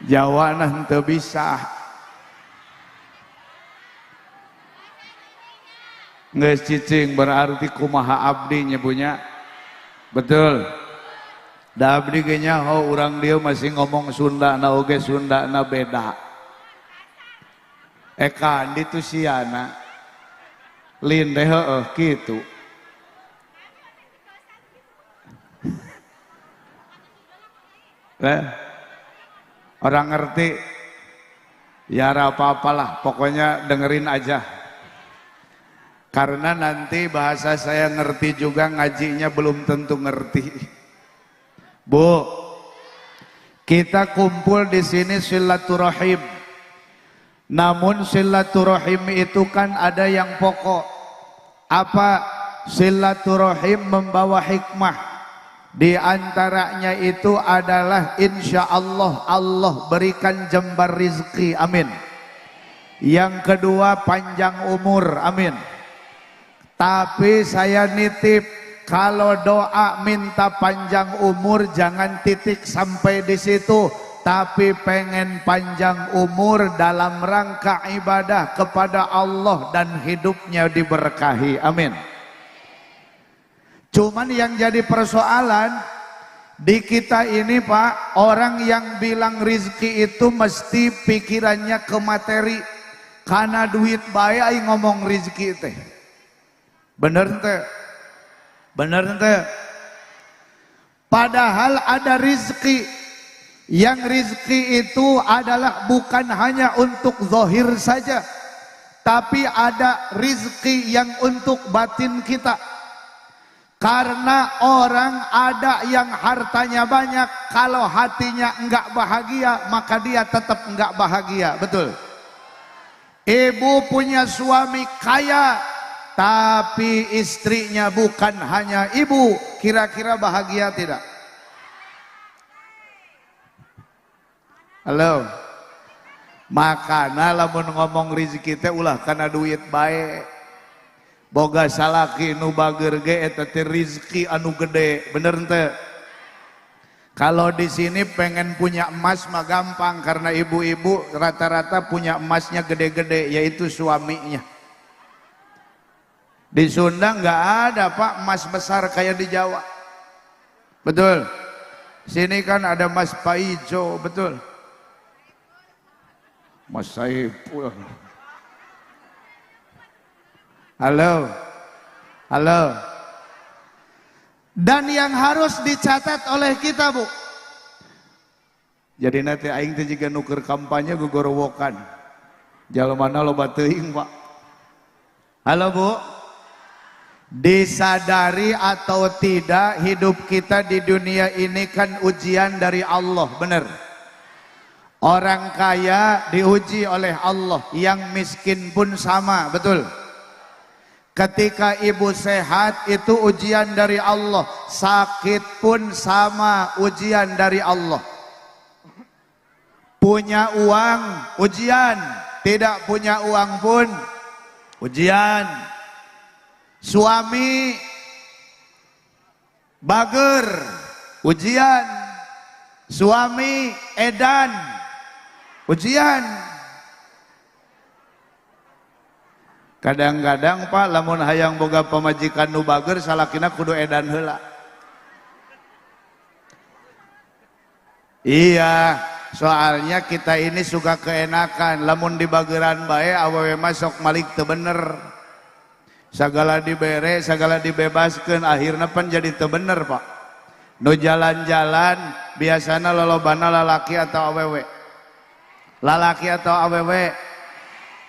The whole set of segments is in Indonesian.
Jawa teu bisa. Geus cicing berarti kumaha abdi nyebunya. Betul. Da abdi ge nyaho urang dieu masih ngomong Sunda na oge Sunda na beda. Eka andi tu siana. Lin teh heueuh kitu. Orang ngerti ya apa-apalah, pokoknya dengerin aja. Karena nanti bahasa saya ngerti juga, ngajinya belum tentu ngerti. Bu, kita kumpul di sini silaturahim. Namun silaturahim itu kan ada yang pokok. Apa? Silaturahim membawa hikmah. Di antaranya itu adalah insya Allah Allah berikan jembar rizki, amin. Yang kedua panjang umur, amin. Tapi saya nitip, kalau doa minta panjang umur jangan titik sampai di situ, tapi pengen panjang umur dalam rangka ibadah kepada Allah dan hidupnya diberkahi, amin. Cuman yang jadi persoalan di kita ini Pak, orang yang bilang rizki itu mesti pikirannya ke materi, karena duit bae aing ngomong rizki teh. Bener ente? Bener ente? Padahal ada rizki. Yang rizki itu adalah bukan hanya untuk zahir saja, tapi ada rizki yang untuk batin kita. Karena orang ada yang hartanya banyak, kalau hatinya enggak bahagia, maka dia tetap enggak bahagia, betul? Ibu punya suami kaya, tapi istrinya bukan hanya ibu, kira-kira bahagia tidak? Halo? Makana lamun ngomong rezeki teh ulah kana duit bae. Boga salaki nu bager ge eta teh rezeki anu gede, bener teu? Kalau di sini pengen punya emas mah gampang, karena ibu-ibu rata-rata punya emasnya gede-gede, yaitu suaminya. Di Sunda nggak ada Pak emas besar kayak di Jawa, betul? Sini kan ada emas paijo, betul? Mas Saiful. Halo, halo. Dan yang harus dicatat oleh kita Bu, jadi nanti aing teh juga nuker kampanye gogorowokan, jalemana loba teuing Pak. Halo Bu, disadari atau tidak hidup kita di dunia ini kan ujian dari Allah, benar? Orang kaya diuji oleh Allah, yang miskin pun sama, betul? Ketika ibu sehat itu ujian dari Allah, sakit pun sama, ujian dari Allah. Punya uang ujian, tidak punya uang pun ujian. Suami bager ujian, suami edan ujian. Kadang-kadang Pak lamun hayang boga pamajikan nu bager, salakina kudu edan heula. Iya, soalnya kita ini suka keenakan, lamun di bageran bae awewe masuk malik teu bener. Sagala dibere, sagala dibebaskeun, akhirna pan jadi teu bener Pak. Nu jalan-jalan biasana lolobana lalaki atau awewe. Lalaki atau awewe?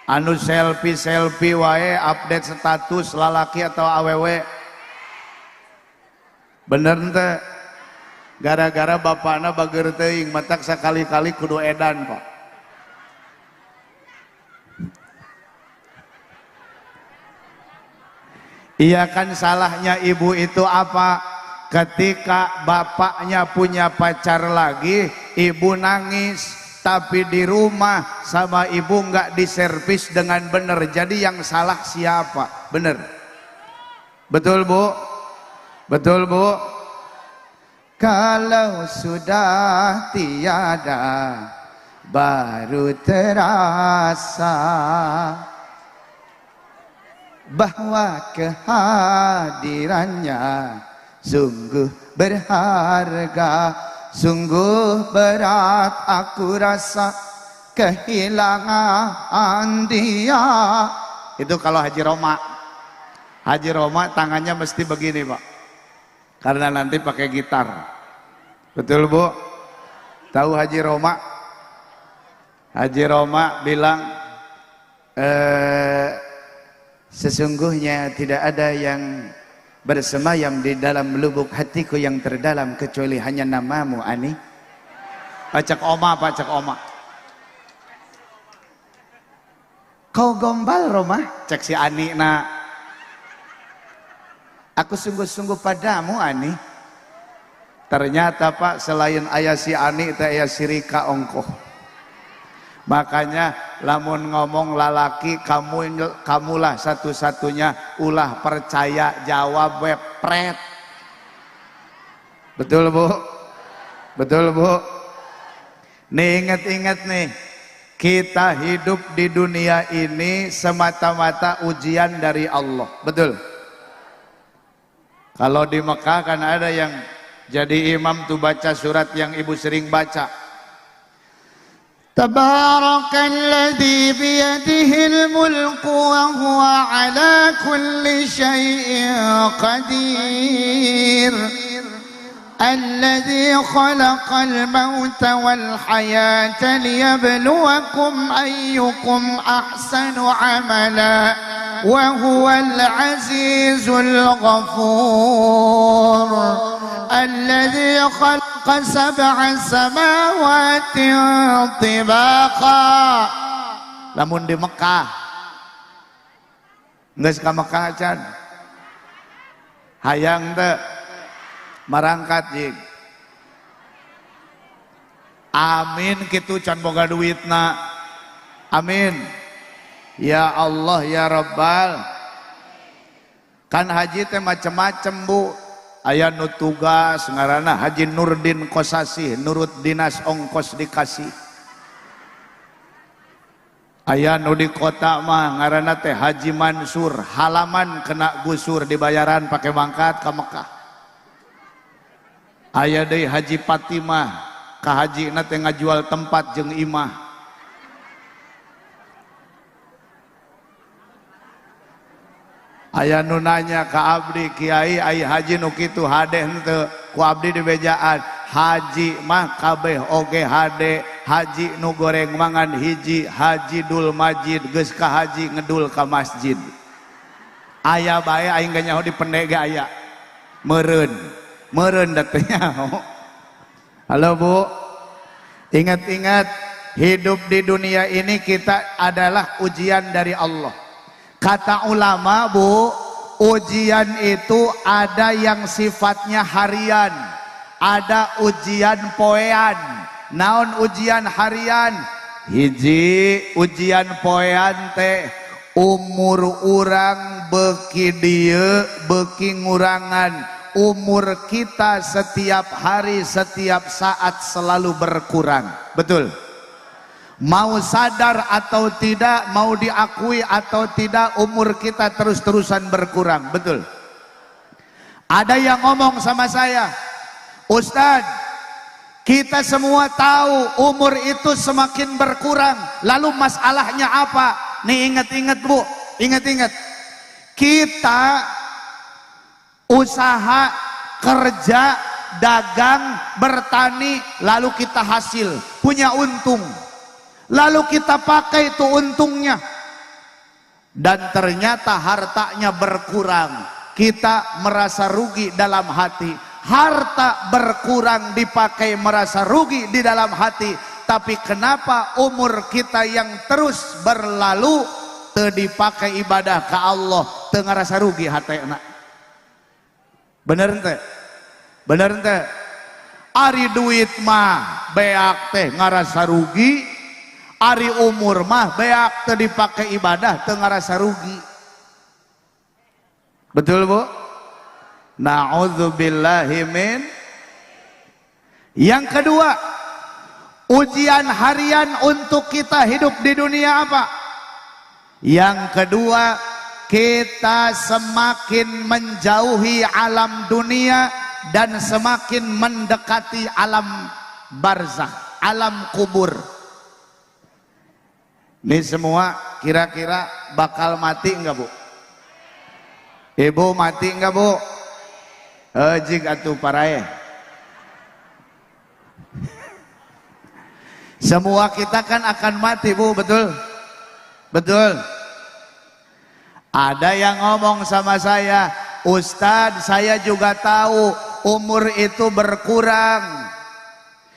Anu selfie wae update status, lalaki atau awewe? Bener ente? Gara-gara bapakna bager teuing, matak sakali-kali kudu edan Pak. Iya kan, salahnya ibu itu apa? Ketika bapaknya punya pacar lagi, ibu nangis. Tapi di rumah sama ibu nggak diservis dengan benar. Jadi yang salah siapa? Bener? Betul Bu? Betul Bu? Kalau sudah tiada baru terasa bahwa kehadirannya sungguh berharga. Sungguh berat aku rasa kehilangan dia. Itu kalau Haji Roma. Haji Roma tangannya mesti begini Pak, karena nanti pakai gitar. Betul Bu? Tahu Haji Roma? Haji Roma bilang sesungguhnya tidak ada yang bersemayam di dalam lubuk hatiku yang terdalam kecuali hanya namamu Ani. Pacak Oma, Pacak Oma. Kau gombal Roma? Cek si Ani nak. Aku sungguh-sungguh padamu Ani. Ternyata Pak, selain ayah si Ani itu ayah si Rika ongkoh. Makanya lamun ngomong lalaki, kamulah satu-satunya ulah percaya jawab wepret. Betul Bu? Betul Bu? Nih ingat-ingat nih, kita hidup di dunia ini semata-mata ujian dari Allah. Betul? Kalau di Mekah kan ada yang jadi imam tuh baca surat yang ibu sering baca. Tabarakalladzi biyadihil mulku wa huwa ala kulli syai'in qadir. Alladzi khalaqal mauta wal hayata liyabluwakum ayyukum ahsanu amala wa huwal azizul ghafur. Alladzi khalaqa sab'a samawati tibaqa. Lamun di Mekah geus ka Mekah can hayang teu marangkat jing. Amin kitu can boga duitna. Amin. Ya Allah ya Rabbal. Kan haji teh macem-macem Bu. Aya nu tugas ngaranna Haji Nurdin Kosasih, nurut dinas ongkos dikasih. Aya nu di kota mah ngaranna teh Haji Mansur, halaman kena gusur dibayaran pakai mangkat ka Mekah. Aya deui Haji Fatimah, ka hajina teh ngajual tempat jeung imah. Aya nu nanya ka abdi kiai ai haji nu kitu hade henteu ku abdi di bejaan. Haji mah kabeh oge hade. Haji nu goreng mangan hiji Haji Dul Majid geus ka haji ngedul ka masjid. Aya bae aing ge nyaho di pendega aya. Meureun da teu nyaho. Halo Bu. Ingat-ingat hidup di dunia ini kita adalah ujian dari Allah. Kata ulama Bu, ujian itu ada yang sifatnya harian, ada ujian poean. Naon ujian harian? Hiji ujian poean teh umur urang beuki dieu beuki ngurangan. Umur kita setiap hari setiap saat selalu berkurang. Betul? Mau sadar atau tidak, mau diakui atau tidak, umur kita terus-terusan berkurang. Betul? Ada yang ngomong sama saya, Ustadz, kita semua tahu umur itu semakin berkurang. Lalu masalahnya apa? Nih ingat-ingat Bu, ingat-ingat. Kita usaha, kerja, dagang, bertani, lalu kita hasil, punya untung. Lalu kita pakai itu untungnya dan ternyata hartanya berkurang. Kita merasa rugi dalam hati. Harta berkurang dipakai merasa rugi di dalam hati. Tapi kenapa umur kita yang terus berlalu teu dipakai ibadah ke Allah, teu ngarasa rugi hatena? Bener ente? Bener ente? Ari duit mah beak teh ngarasa rugi. Ari umur mah beak teu dipake ibadah teu ngarasa rugi. Betul Bu? Na'udzubillahi min Yang kedua, ujian harian untuk kita hidup di dunia apa? Yang kedua, kita semakin menjauhi alam dunia dan semakin mendekati alam barzakh, alam kubur. Ini semua kira-kira bakal mati enggak, Bu? Ibu mati enggak, Bu? Ejik atuh parae. Semua kita kan akan mati, Bu, betul? Betul. Ada yang ngomong sama saya, Ustadz, saya juga tahu umur itu berkurang.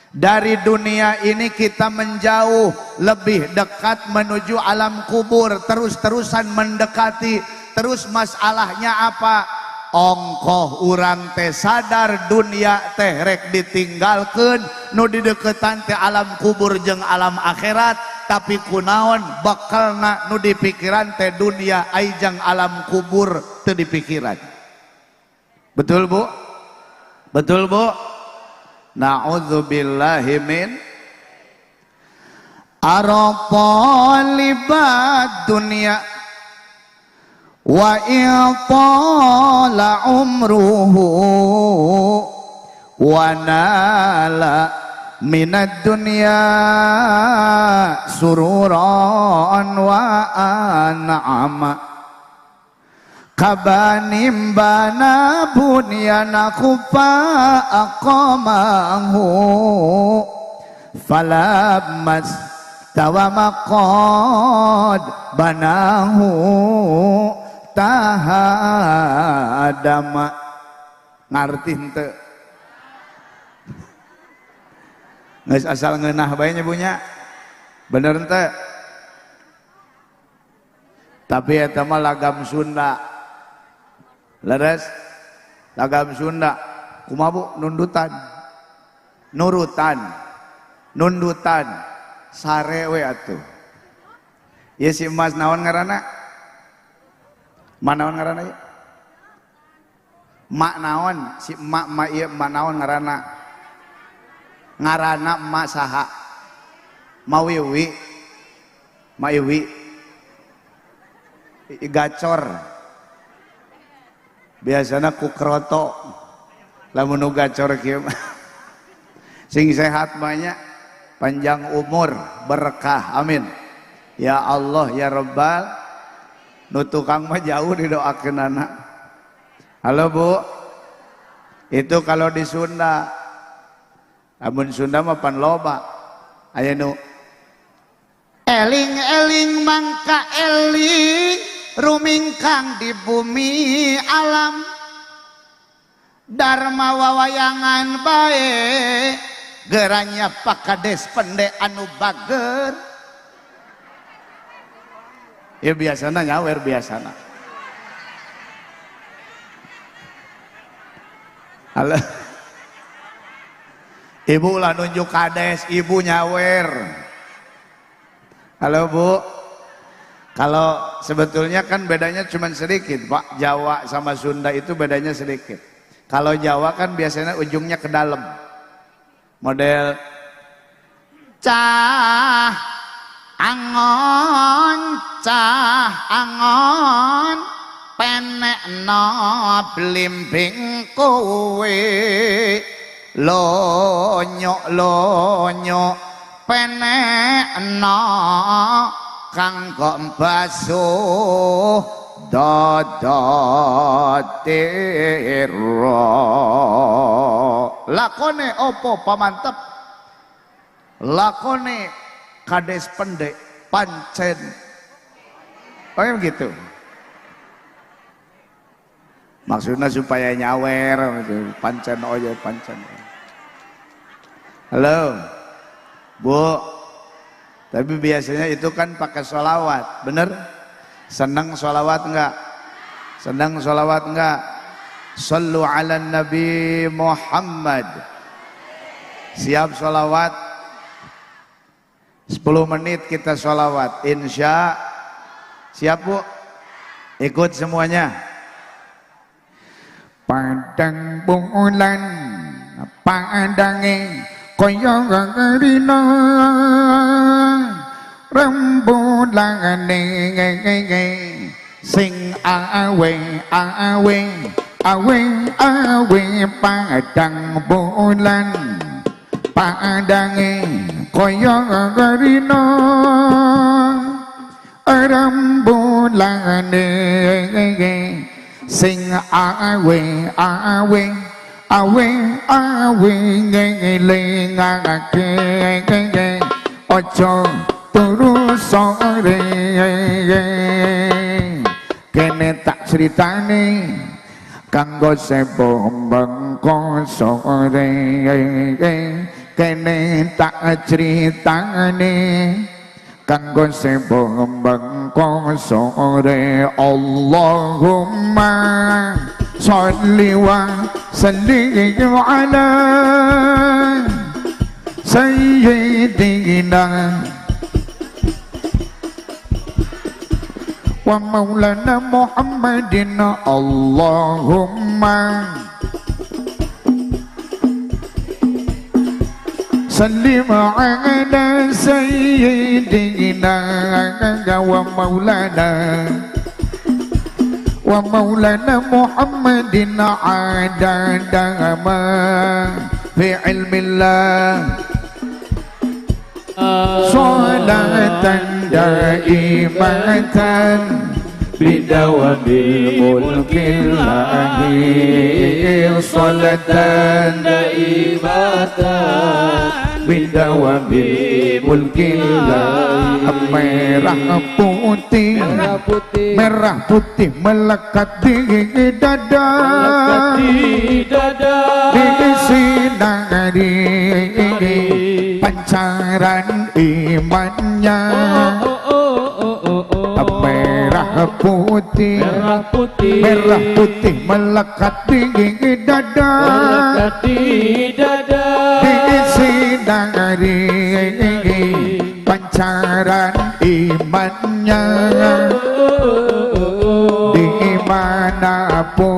Dari dunia ini kita menjauh, lebih dekat menuju alam kubur, terus-terusan mendekati. Terus masalahnya apa? Ongkoh urang teh sadar dunia teh rek ditinggalkeun, nu di deketan teh alam kubur jeung alam akhirat, tapi kunaon bakalna nu di pikiran teh dunia ai jeung alam kubur teu di pikiran. Betul, Bu? Betul, Bu? Na'udzubillahi min arafal libad dunia wa itala umruhu wa nala minad dunya sururan wa an'ama kabanim bana bunyana kufa aqamahu falammas tawamaqad banahu tahadama. Ngarti henteu? Geus asal ngeunah bae nya bunya. Bener henteu? Tapi eta mah lagam Sunda. Leres? Lagam Sunda. Kumaha, Bu? Nundutan. Nurutan. Nundutan. Sare we atuh. Ieu si emas naon ngaranna? Manaon ngaranna ieu? Mak naon? Si emak mak ieu mak naon ngaranna? Ngaranna emak saha? Mawiwi. Mawiwi. Gacor. Biasana ku kroto. Lamun nu gacor kieu mah. Sing sehat banyak, panjang umur, berkah. Amin. Ya Allah ya Rabbal. Nu tukang mah jauh didoakeun anak. Halo, Bu. Itu kalau di Sunda. Amun Sunda mah pan loba. Aya nu eling-eling mangka eling rumingkang di bumi alam dharma wawayangan bae geranya pakades pende anu bager. Ya biasana nyawer biasana. Halo. Ibu lah nunjuk kades, ibu nyawer. Halo, Bu. Kalau sebetulnya kan bedanya cuma sedikit, Pak. Jawa sama Sunda itu bedanya sedikit. Kalau Jawa kan biasanya ujungnya ke dalam. Model cah angon penek no blimbing kowe lonyo penek no kanggo basuh dodotiro lakone opo pamantep lakone kades pendek pancen. Oh ya begitu. Maksudnya supaya nyawer pancen oye pancen. Halo Bu. Tapi biasanya itu kan pakai sholawat, bener? Senang sholawat enggak? Senang sholawat enggak? Sallu ala Nabi Muhammad. Siap sholawat? 10 menit kita sholawat. Insya. Siap, Bu? Ikut semuanya. Padang bulan pandange kaya rina rembulane sing awe padang bulan pandange kaya rina rembulane sing awe ngelingake ojo turu sore kene tak critane kanggo sepo bengko sore kene tak critane kanggo sepo bengko sore Allahumma sholli wa sallim ala sayyidina wa maulana Muhammadin Allahumma sallim ala sayyidina wa maulana Muhammadin adada ma fi ilmillah salatan daimatan bidawamil mulkil lahir salatan daimatan bidawamil mulkil lahir merah putih melekat di dada di sinari pancaran imannya merah putih melekat di dada di sinari pancaran imannya dimanapun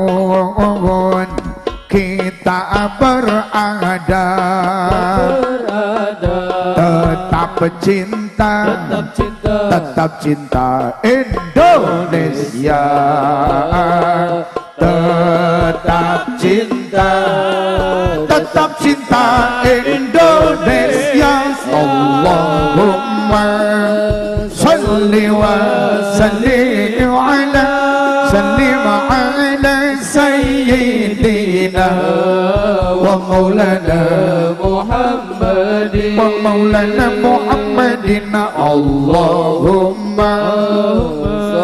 kita berada tetap cinta Indonesia tetap cinta Indonesia Allahumma sholli wa sallim ala sayyidina wa maulana Muhammadin Allahumma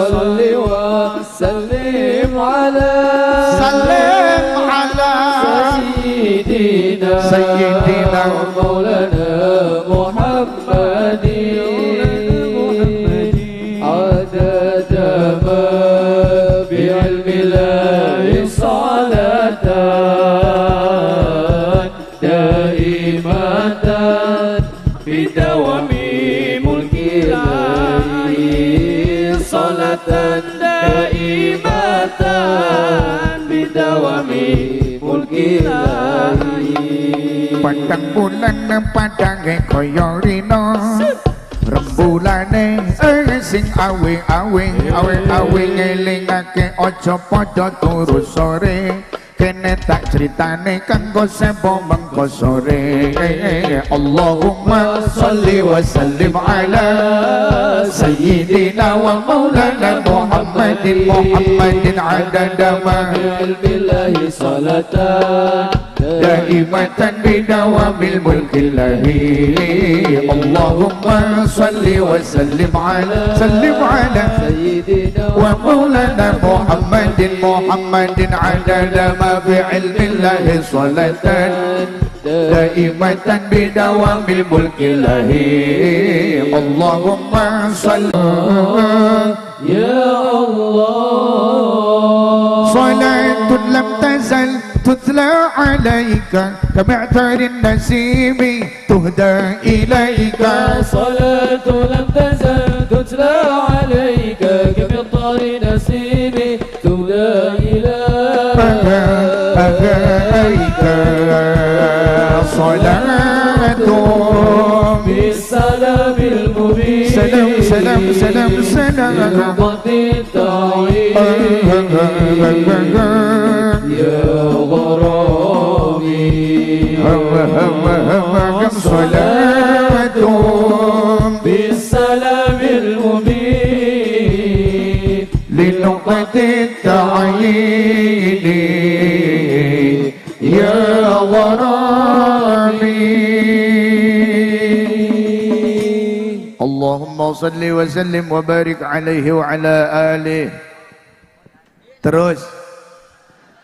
sholli wa sallim ala sayyidina wa maulana Muhammadin adada ma bi'ilmillahi salatan daimatan bidawami mulkillahi salatan daimatan bidawami mulkillahi padang bulan padang kaya rina rembulane sing awe ngelingake aja padha turu sore kene tak critane kanggo sepo mengko sore Allahumma sholli wa sallim ala sayyidina wa maulana Muhammadin adada ma billahi salatan daimatan bidawamil mulkillahi Allahumma sholli wa sallim ala sayyidina wa maulana Muhammadin adada ma fi ilmillahi salatan daimatan bidawamil mulkillahi Allahumma sholli ya Allah salatun lam tazal tutla alayka كمعطر النسيم تهدى إليك صلاة لم تزل تتلى عليك كمطر نسيم تهدى إليك salam salam salam لنقطة التعيين يا غرامي صلاة بالسلام المبين لنقطة التعيين يا غرامي اللهم صل وسلم وبارك عليه وعلى آله.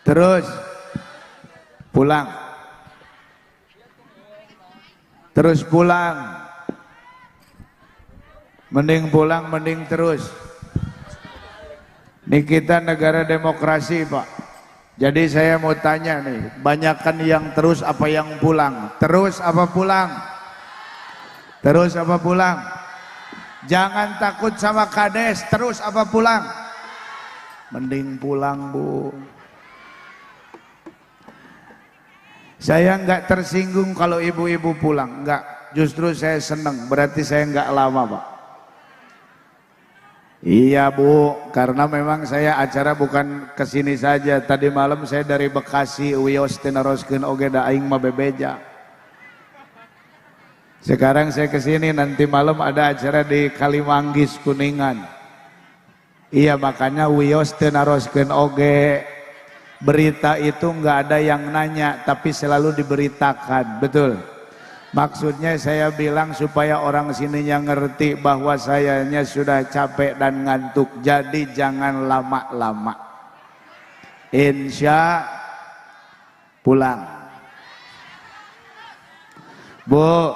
Terus pulang, terus pulang, mending pulang mending terus. Ini kita negara demokrasi Pak. Jadi saya mau tanya nih, banyakan yang terus apa yang pulang? Terus apa pulang? Terus apa pulang? Jangan takut sama kades, terus apa pulang? Mending pulang Bu. Saya enggak tersinggung kalau ibu-ibu pulang, enggak. Justru saya senang, berarti saya enggak lama Pak. Iya Bu, karena memang saya acara bukan kesini saja. Tadi malam saya dari Bekasi, Wios tinaroskeun oge da aing mah bebeja. Sekarang saya kesini, nanti malam ada acara di Kalimanggis Kuningan. Iya makanya Wios tinaroskeun oge. Berita itu nggak ada yang nanya, tapi selalu diberitakan, betul. Maksudnya saya bilang supaya orang sininya ngerti bahwa sayanya sudah capek dan ngantuk. Jadi jangan lama-lama. Insya pulang. Bu,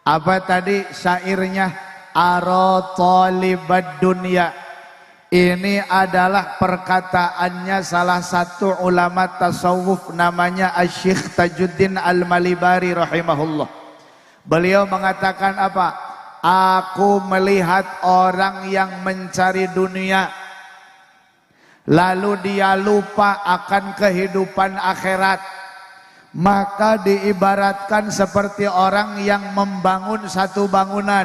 apa tadi syairnya? Aro talibad dunya. Ini adalah perkataannya salah satu ulama tasawuf namanya Asy-Syaikh Tajuddin Al-Malibari rahimahullah. Beliau mengatakan apa? Aku melihat orang yang mencari dunia lalu dia lupa akan kehidupan akhirat, maka diibaratkan seperti orang yang membangun satu bangunan,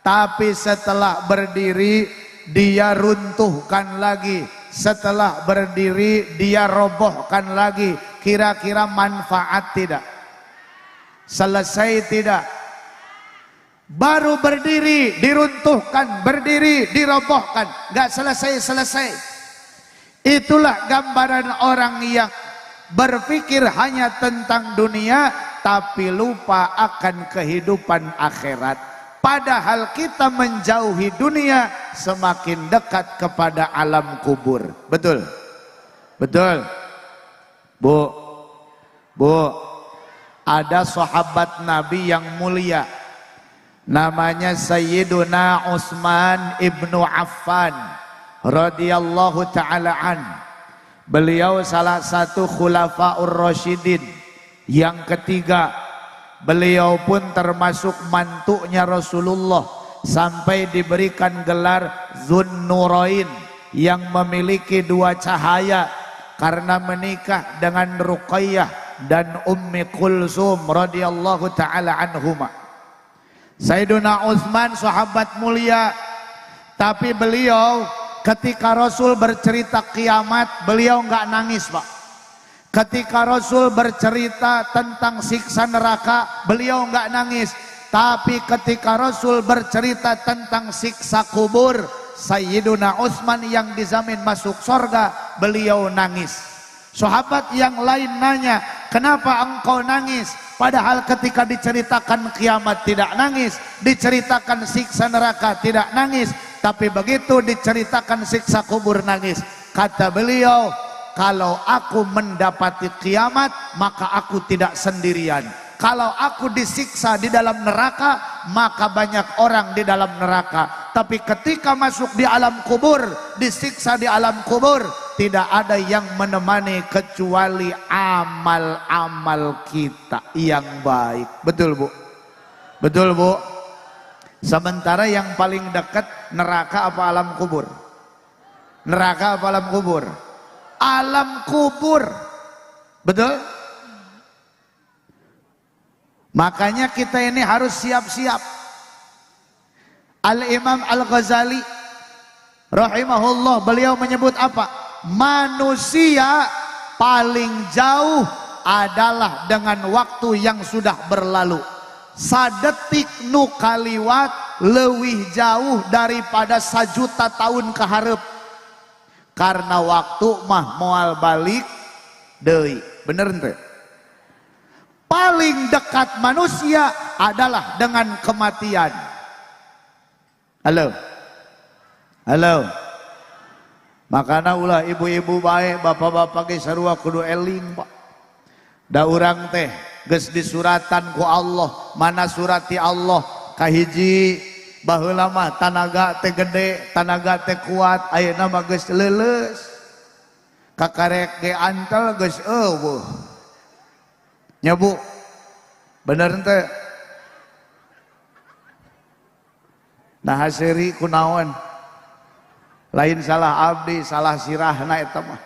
tapi setelah berdiri dia runtuhkan lagi, setelah berdiri dia robohkan lagi. Kira-kira manfaat tidak? Selesai tidak? Baru berdiri diruntuhkan, berdiri dirobohkan, gak selesai-selesai. Itulah gambaran orang yang berpikir hanya tentang dunia tapi lupa akan kehidupan akhirat. Padahal kita menjauhi dunia semakin dekat kepada alam kubur. Betul? Betul? Bu, ada sahabat Nabi yang mulia. Namanya Sayyiduna Utsman ibnu Affan radhiyallahu ta'ala an. Beliau salah satu khulafaur rasyidin yang ketiga. Beliau pun termasuk mantunya Rasulullah sampai diberikan gelar Zunnurain yang memiliki dua cahaya karena menikah dengan Ruqayyah dan Ummi Kulsum radhiyallahu taala anhuma. Sayyiduna Utsman sahabat mulia, tapi beliau ketika Rasul bercerita kiamat beliau enggak nangis Pak. Ketika Rasul bercerita tentang siksa neraka, beliau enggak nangis. Tapi ketika Rasul bercerita tentang siksa kubur, Sayyiduna Utsman yang dijamin masuk surga, beliau nangis. Sahabat yang lain nanya, kenapa engkau nangis? Padahal ketika diceritakan kiamat tidak nangis, diceritakan siksa neraka tidak nangis, tapi begitu diceritakan siksa kubur nangis. Kata beliau, kalau aku mendapati kiamat maka aku tidak sendirian. Kalau aku disiksa di dalam neraka maka banyak orang di dalam neraka. Tapi ketika masuk di alam kubur, disiksa di alam kubur, tidak ada yang menemani kecuali amal-amal kita yang baik. Betul Bu? Betul Bu? Sementara yang paling dekat neraka apa alam kubur? Neraka apa alam kubur? Alam kubur. Betul? Makanya kita ini harus siap-siap. Al-Imam Al-Ghazali rahimahullah, beliau menyebut apa? Manusia paling jauh adalah dengan waktu yang sudah berlalu. Sadetik nu kaliwat leuwih jauh daripada sajuta tahun ke hareup. Karena waktu mah moal balik deui. Bener ente? Paling dekat manusia adalah dengan kematian. Halo. Halo. Makana ulah ibu-ibu baik, bapak-bapak ge sarua kudu eling, Pak. Da urang teh geus disuratan ku Allah, mana surati Allah kahiji baheula mah tanaga teh gede, tanaga teh kuat, ayeuna mah geus leuleus. Kakarek ge antel geus eueuh. Nya Bu, bener teh? Nah haseri kunaon? Lain salah abdi, salah sirahna eta mah.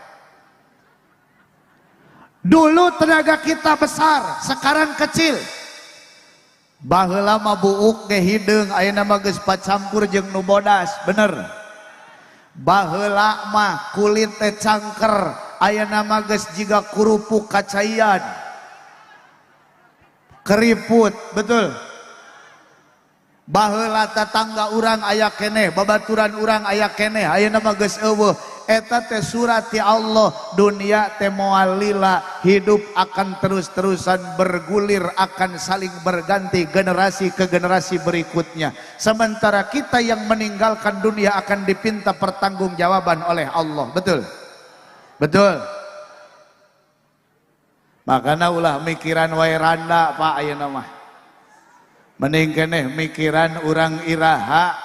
Dulu tenaga kita besar, sekarang kecil. Baheula mah buuk ge hideung, ayeuna mah geus pacampur jeung nu bodas, bener. Baheula mah kulit teh cangker, ayeuna mah geus jiga kurupuk kacaian. Keriput, betul. Baheula tetangga urang aya keneh, babaturan urang aya keneh, ayeuna mah geus eueuh. Eta teh surat ti Allah, dunia teh moal lila, hidup akan terus-terusan bergulir, akan saling berganti generasi ke generasi berikutnya. Sementara kita yang meninggalkan dunia akan dipinta pertanggungjawaban oleh Allah. Betul? Betul? Makana ulah mikiran wae randa Pak ayeuna mah. Mending keneh mikiran urang iraha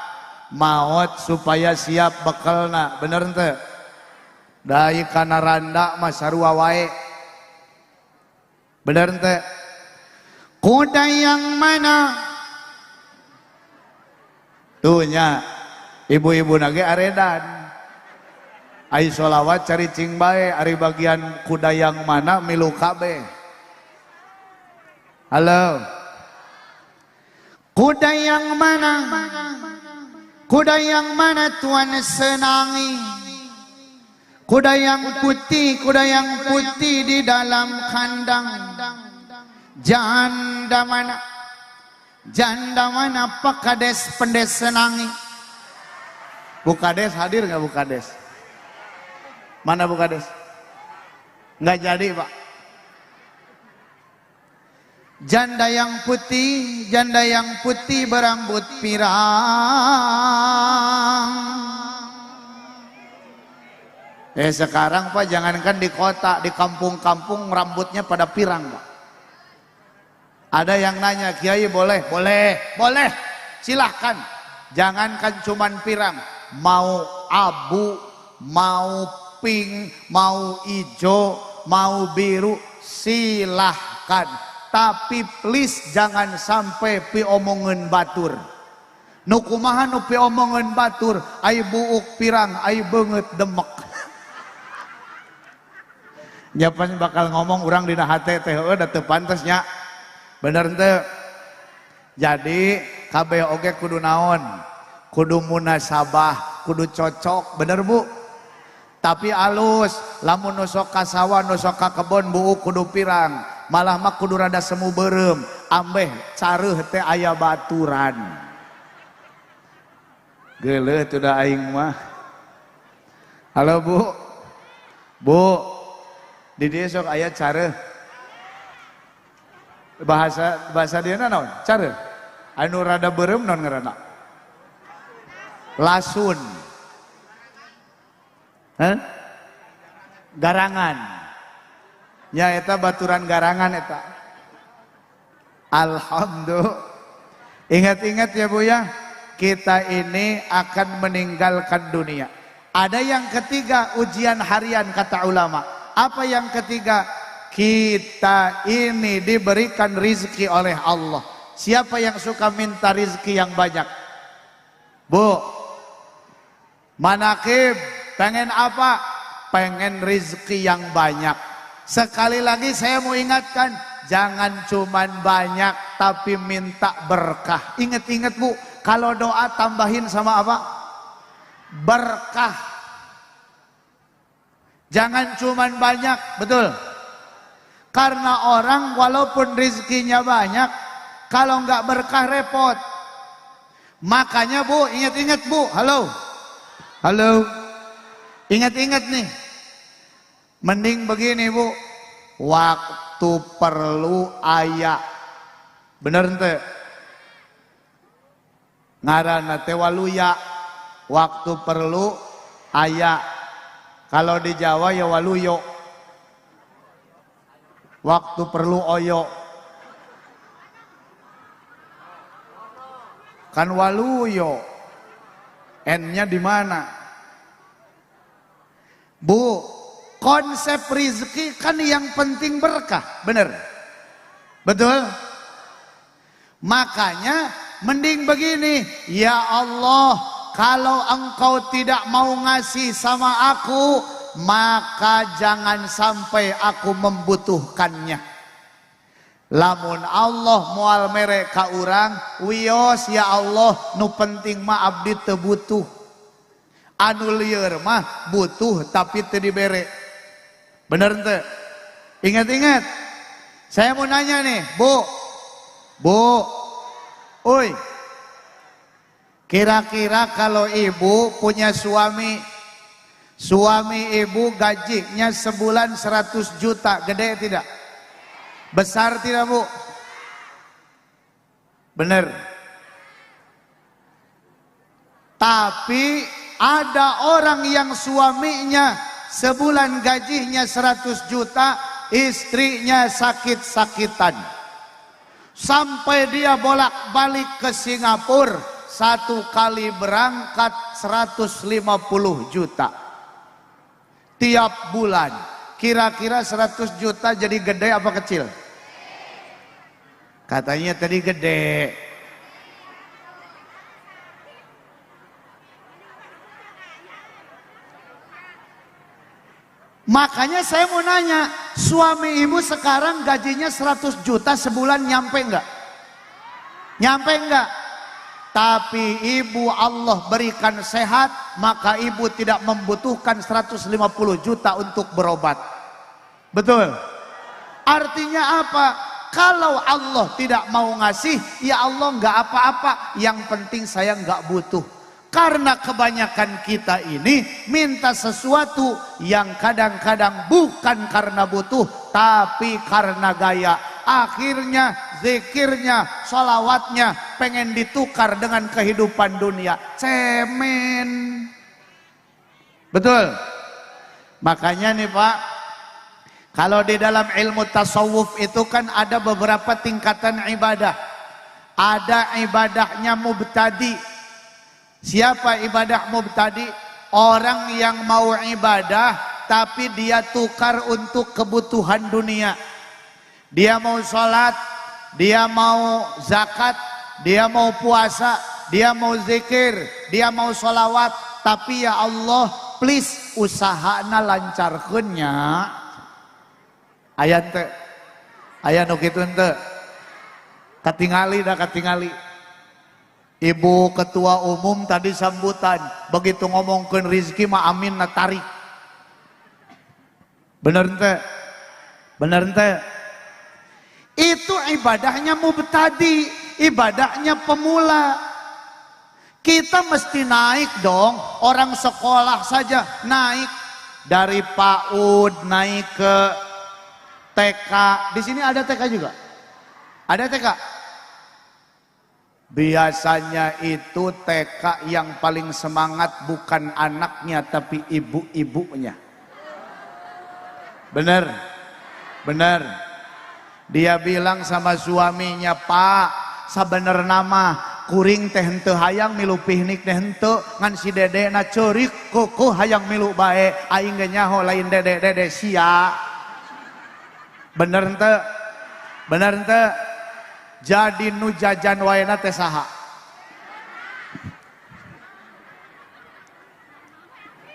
maot supaya siap bekalna. Bener henteu? Dai kana randa mah sarua wae. Bener henteu? Kuda yang mana? Tuh nya ibu-ibu nage aredan. Ai sholawat cari cing bae, ari bagian kuda yang mana milu kabeh. Halo. Kuda yang mana? Kuda yang mana Tuhan senangi? Kuda yang putih di dalam kandang. Janda mana? Janda mana Pak Kades pendes senangi? Bu Kades hadir nggak Bu Kades? Mana Bu Kades? Nggak jadi Pak. Janda yang putih berambut pirang. Sekarang Pak jangankan di kota, di kampung-kampung rambutnya pada pirang Pak. Ada yang nanya, Kiai boleh? Boleh, silahkan. Jangankan cuman pirang, mau abu, mau pink, mau ijo, mau biru, silahkan. Tapi please jangan sampai pi omongan batur. Nu kumaha nu pi omongan batur, ai buuk pirang, ai beungeut demek. Nya bakal ngomong urang dina hate teh heueuh da teu pantes nya. Bener teu? Jadi kabeh oge kudu naon? Kudu munasabah, kudu cocok, bener Bu? Tapi alus, lamun nu sok ka sawah, nu sok ka kebon buuk kudu pirang. Malah mah kudu rada semu beureum, ambeh careuh teh aya baturan. Geuleuh teu da aing mah. Halo Bu. Bu, di dieu sok aya careuh. Bahasa dieuna naon? Careuh. Anu rada beureum naon ngaranna? Lasun. Hah? Garangan. Ya eta baturan garangan eta. Alhamdulillah. Ingat-ingat ya Bu ya, kita ini akan meninggalkan dunia. Ada yang ketiga, ujian harian kata ulama. Apa yang ketiga? Kita ini diberikan rizki oleh Allah. Siapa yang suka minta rizki yang banyak? Bu, manakib pengen apa? Pengen rizki yang banyak. Sekali lagi saya mau ingatkan, jangan cuman banyak tapi minta berkah. Ingat-ingat Bu, kalau doa tambahin sama apa? Berkah. Jangan cuman banyak, betul. Karena orang walaupun rezekinya banyak, kalau nggak berkah repot. Makanya Bu, ingat-ingat Bu, halo. Halo. Ingat-ingat nih. Mending begini Bu, waktu perlu aya. Bener ente? Ngaranna teh waluya. Waktu perlu aya. Kalau di Jawa ya waluyo. Waktu perlu oyo. Kan waluyo. N-nya di mana? Bu, konsep rizki kan yang penting berkah, bener? Betul? Makanya mending begini, ya Allah, kalau engkau tidak mau ngasih sama aku, maka jangan sampai aku membutuhkannya. Lamun Allah moal mere ka urang, wios ya Allah, nu penting mah abdi teu butuh. Anu lieur mah butuh tapi teu dibere. Bener ente? Ingat-ingat. Saya mau nanya nih, Bu. Bu. Oi. Kira-kira kalau ibu punya suami ibu gajinya sebulan 100 juta, gede tidak? Besar tidak Bu? Bener. Tapi ada orang yang suaminya sebulan gajinya 100 juta, istrinya sakit-sakitan. Sampai dia bolak-balik ke Singapura, satu kali berangkat 150 juta. Tiap bulan. Kira-kira 100 juta jadi gede apa kecil? Katanya tadi gede. Makanya saya mau nanya, suami ibu sekarang gajinya 100 juta sebulan nyampe enggak? Nyampe enggak? Tapi ibu Allah berikan sehat, maka ibu tidak membutuhkan 150 juta untuk berobat. Betul? Artinya apa? Kalau Allah tidak mau ngasih, ya Allah nggak apa-apa, yang penting saya nggak butuh. Karena kebanyakan kita ini minta sesuatu yang kadang-kadang bukan karena butuh, tapi karena gaya. Akhirnya zikirnya, sholawatnya pengen ditukar dengan kehidupan dunia. Cemen. Betul? Makanya nih Pak, kalau di dalam ilmu tasawuf itu kan ada beberapa tingkatan ibadah. Ada ibadahnya mubtadi. Siapa ibadah mubtadi? Orang yang mau ibadah tapi dia tukar untuk kebutuhan dunia. Dia mau sholat, dia mau zakat, dia mau puasa, dia mau zikir, dia mau sholawat. Tapi ya Allah, please usahana lancarkeunnya. Aya teu? Aya nu kitu teu? Katingali dah katingali. Ibu ketua umum tadi sambutan, begitu ngomongkeun rizki mah amin na tarik. Bener teu? Bener teu? Itu ibadahnya mubtadi, ibadahnya pemula. Kita mesti naik dong, orang sekolah saja naik dari PAUD naik ke TK. Di sini ada TK juga? Ada TK? Biasanya itu TK yang paling semangat bukan anaknya tapi ibu-ibunya. Bener? Bener. Dia bilang sama suaminya, Pak, sabener nama kuring teh henteu hayang milu piknik teh henteu, ngan si dede na ceurik kuku hayang milu bae, aing ge nyaho lain dede sia. Bener henteu? Bener henteu? Jadi nu jajan wae na teh saha?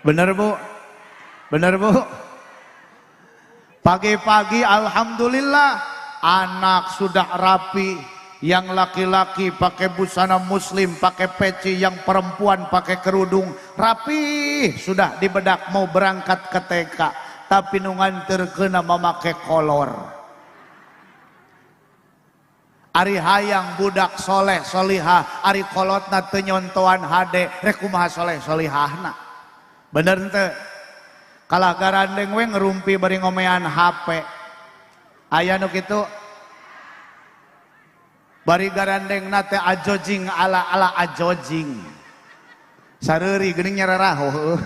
Bener Bu? Bener Bu? Pagi-pagi alhamdulillah anak sudah rapi, yang laki-laki pakai busana muslim, pakai peci, yang perempuan pakai kerudung, rapi sudah dibedak mau berangkat ke TK, tapi nungan terkena memakai kolor. Ari hayang budak soleh solihah, ari kolotna teu nyontoan hade, rek kumaha soleh solihahna. Bener teu? Kalah garandeng we ngerumpi bari ngomean HP. Aya nu kitu. Bari garandeng nate ajojing ala ajojing. Sareuri geuning nyararaho heuh.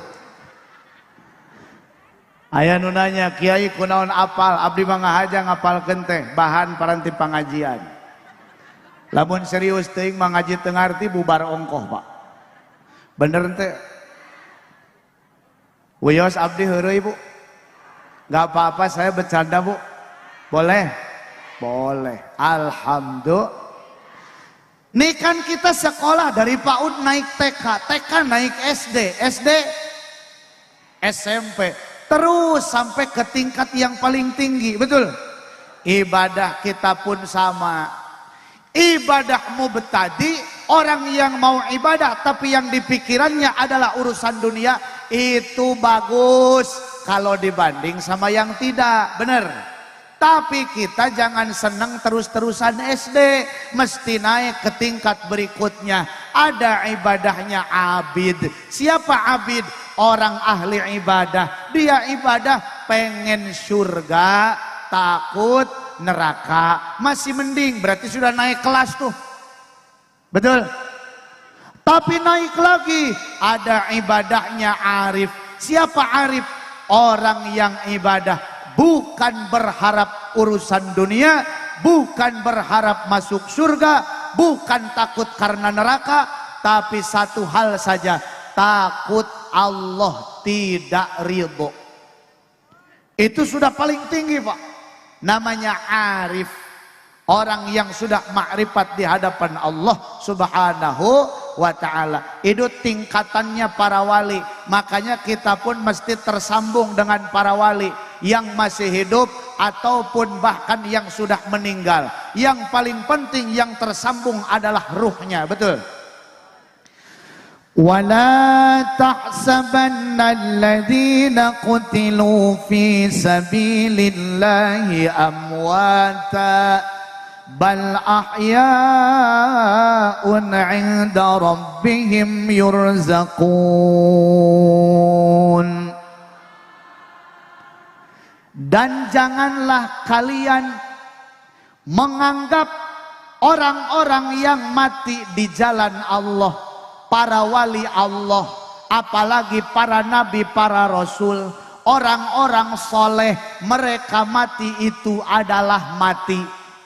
Aya nu nanya, "Kiai kunaon apal?" Abdi mah ngahaja ngapalkeun teh bahan paranti pangajian. Lamun serius teuing mah ngaji teu ngarti bubar ongkoh, Pak. Bener teh? Wiyos abdi heureuy, Bu. Gak apa-apa saya bercanda, Bu. Boleh? Boleh. Alhamdulillah. Nih kan kita sekolah dari PAUD naik TK, TK naik SD, SD SMP, terus sampai ke tingkat yang paling tinggi, betul? Ibadah kita pun sama. Ibadah mubtadi, orang yang mau ibadah tapi yang dipikirannya adalah urusan dunia, itu bagus kalau dibanding sama yang tidak, bener. Tapi kita jangan senang terus-terusan SD, mesti naik ke tingkat berikutnya. Ada ibadahnya abid. Siapa abid? Orang ahli ibadah. Dia ibadah pengen surga, takut neraka, masih mending, berarti sudah naik kelas tuh, betul. Tapi naik lagi, ada ibadahnya arif. Siapa arif? Orang yang ibadah bukan berharap urusan dunia, bukan berharap masuk surga, bukan takut karena neraka, tapi satu hal saja, takut Allah tidak ridho. Itu sudah paling tinggi, Pak. Namanya arif, orang yang sudah makrifat di hadapan Allah Subhanahu wa ta'ala. Itu tingkatannya para wali. Makanya kita pun mesti tersambung dengan para wali yang masih hidup ataupun bahkan yang sudah meninggal. Yang paling penting yang tersambung adalah ruhnya, betul. وَلَا تَحْسَبَنَّ الَّذِينَ قُتِلُوا فِي سَبِيلِ اللَّهِ أَمْوَاتًا بَلْ أَحْيَاءٌ عِندَ رَبِّهِمْ يُرْزَقُونَ. Dan janganlah kalian menganggap orang-orang yang mati di jalan Allah, para wali Allah, apalagi para nabi, para rasul, orang-orang soleh, mereka mati itu adalah mati.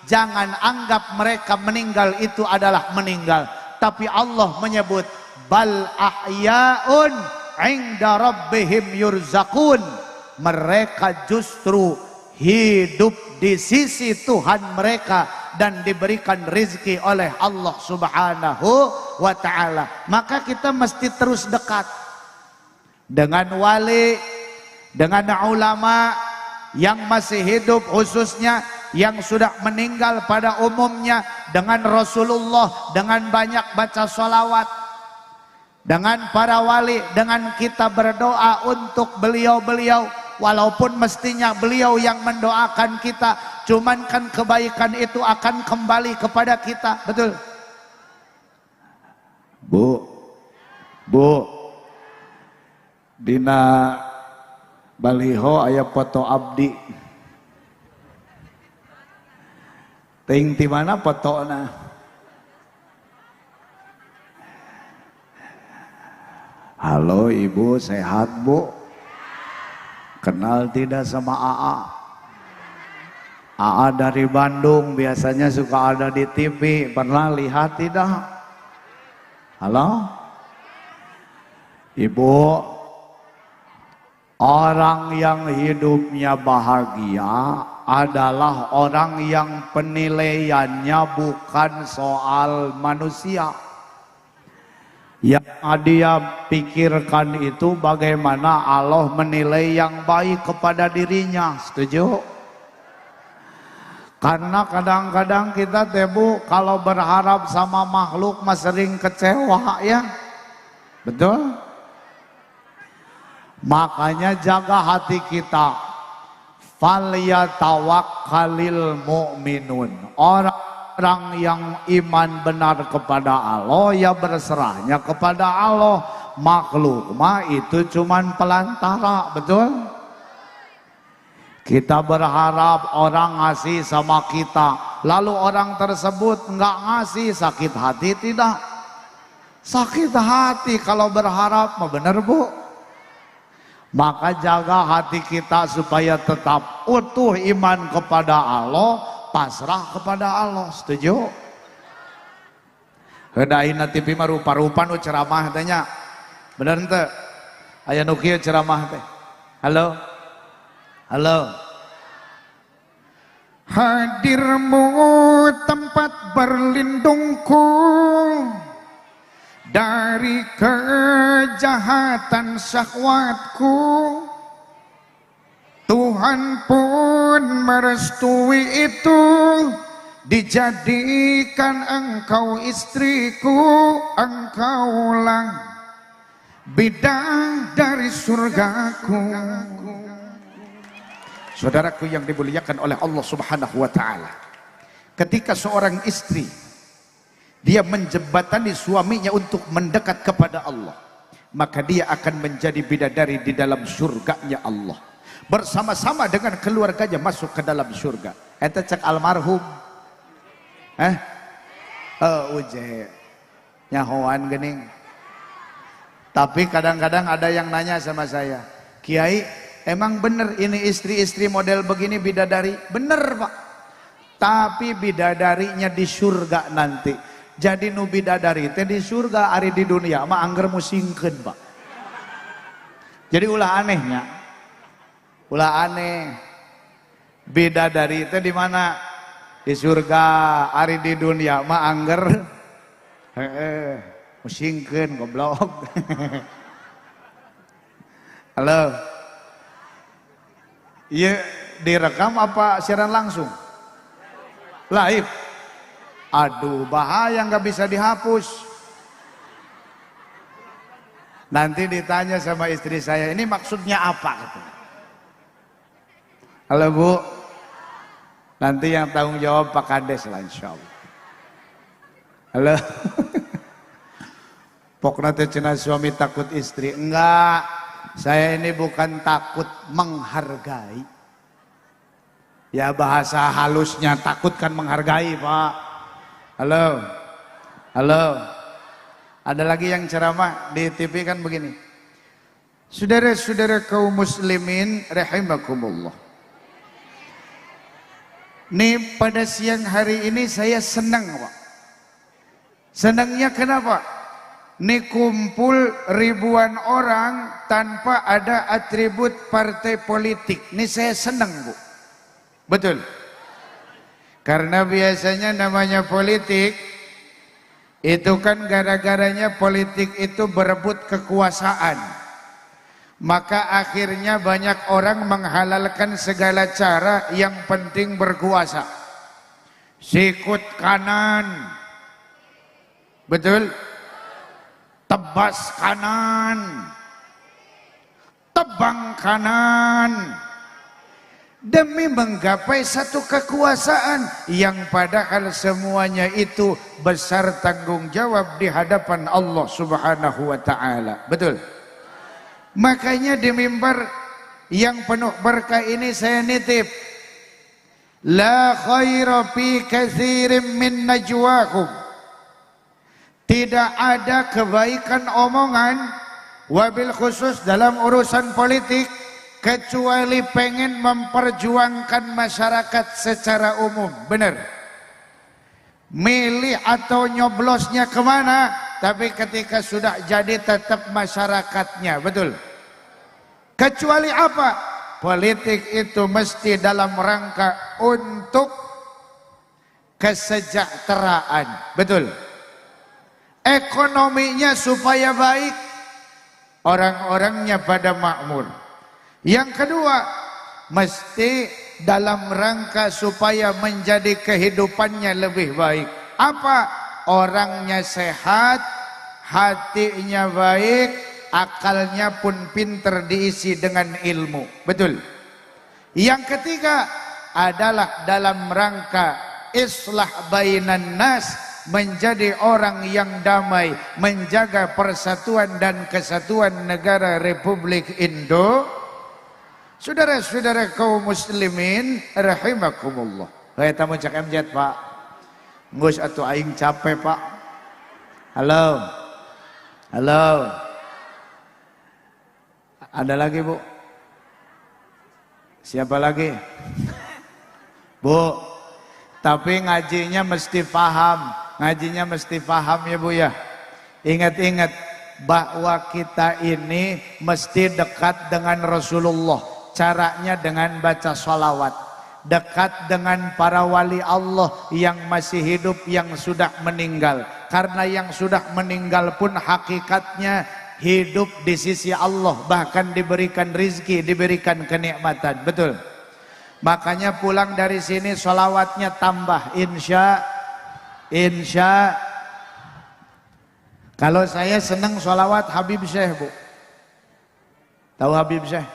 Jangan anggap mereka meninggal itu adalah meninggal. Tapi Allah menyebut bal ahyaun inda rabbihim yurzaqun. Mereka justru hidup di sisi Tuhan mereka dan diberikan rizki oleh Allah Subhanahu wa ta'ala. Maka kita mesti terus dekat dengan wali, dengan ulama yang masih hidup, khususnya yang sudah meninggal pada umumnya, dengan Rasulullah, dengan banyak baca sholawat, dengan para wali, dengan kita berdoa untuk beliau-beliau. Walaupun mestinya beliau yang mendoakan kita, cuman kan kebaikan itu akan kembali kepada kita, betul? Bu, dina baliho aya foto abdi. Ting di mana fotona? Halo Ibu, sehat Bu? Kenal tidak sama AA? AA dari Bandung, biasanya suka ada di TV. Pernah lihat tidak? Halo? Ibu, orang yang hidupnya bahagia adalah orang yang penilaiannya bukan soal manusia. Yang dia pikirkan itu bagaimana Allah menilai yang baik kepada dirinya. Setuju? Karena kadang-kadang kita tebu kalau berharap sama makhluk mah sering kecewa ya. Betul? Makanya jaga hati kita. Falyatawakkalil mu'minun. Orang yang iman benar kepada Allah ya berserahnya kepada Allah. Makhluk mah itu cuman pelantara, betul? Kita berharap orang ngasih sama kita, lalu orang tersebut nggak ngasih, sakit hati tidak? Sakit hati kalau berharap, mah bener bu? Maka jaga hati kita supaya tetap utuh iman kepada Allah, pasrah kepada Allah, setuju? Hedaina TV mah rupa-rupa nu ceramah tanya, bener ente? Aya nu kieu ceramah teh. Halo? Halo. Hadirmu tempat berlindungku dari kejahatan syahwatku. Tuhan pun merestui itu, dijadikan engkau istriku, engkaulah bidang dari surgaku. Saudaraku yang dimuliakan oleh Allah Subhanahu wa taala. Ketika seorang istri dia menjembatani suaminya untuk mendekat kepada Allah, maka dia akan menjadi bidadari di dalam surganya Allah. Bersama-sama dengan keluarganya masuk ke dalam surga. Ente cek almarhum. Uje. Nyahoan gening. Tapi kadang-kadang ada yang nanya sama saya, Kiai, emang bener ini istri-istri model begini bidadari? Bener pak. Tapi bidadarinya di surga nanti. Jadi nu bidadari teh di surga, ari di dunia mah angger musingkeun pak. Jadi ulah anehnya, ulah aneh. Bidadari teh di mana? Di surga, ari di dunia mah angger musingkeun goblok. Halo. Iya direkam apa siaran langsung? Live. Aduh bahaya nggak bisa dihapus. Nanti ditanya sama istri saya, ini maksudnya apa? Halo bu, nanti yang tanggung jawab Pak Kades lah insya Allah. Halo. Pokoknya teh cenah suami takut istri. Enggak, saya ini bukan takut, menghargai. Ya bahasa halusnya takut kan menghargai pak. Halo, halo. Ada lagi yang ceramah di TV kan begini. Saudara-saudara kaum muslimin rahimakumullah. Nih pada siang hari ini saya senang pak. Senangnya kenapa? Nih kumpul ribuan orang tanpa ada atribut partai politik. Nih saya senang bu. Betul. Karena biasanya namanya politik itu kan gara-garanya politik itu berebut kekuasaan. Maka akhirnya banyak orang menghalalkan segala cara yang penting berkuasa. Sikut kanan. Betul? Tebas kanan. Tebang kanan. Demi menggapai satu kekuasaan yang padahal semuanya itu besar tanggung jawab di hadapan Allah Subhanahu wa taala. Betul? Makanya di mimbar yang penuh berkah ini saya nitip, la khaira fi katsirin min najwahum. Tidak ada kebaikan omongan wabil khusus dalam urusan politik kecuali pengen memperjuangkan masyarakat secara umum. Benar? Milih atau nyoblosnya kemana, tapi ketika sudah jadi tetap masyarakatnya. Betul? Kecuali apa? Politik itu mesti dalam rangka untuk kesejahteraan. Betul? Ekonominya supaya baik, orang-orangnya pada makmur. Yang kedua, mesti dalam rangka supaya menjadi kehidupannya lebih baik. Apa? Orangnya sehat, hatinya baik, akalnya pun pinter diisi dengan ilmu. Betul. Yang ketiga adalah dalam rangka islah bainan nas, menjadi orang yang damai, menjaga persatuan dan kesatuan negara Republik Indo. Saudara-saudara kaum muslimin rahimakumullah. Hei tamu cak MZ Pak, ngus atuh aing capek Pak. Halo, halo, ada lagi Bu? Siapa lagi? Bu, tapi ngajinya mesti paham, ngajinya mesti paham ya Bu ya. Ingat-ingat bahwa kita ini mesti dekat dengan Rasulullah. Caranya dengan baca sholawat, dekat dengan para wali Allah yang masih hidup, yang sudah meninggal. Karena yang sudah meninggal pun hakikatnya hidup di sisi Allah, bahkan diberikan rizki, diberikan kenikmatan. Betul. Makanya pulang dari sini sholawatnya tambah, insya. Kalau saya senang sholawat Habib Syekh Bu. Tahu Habib Syekh?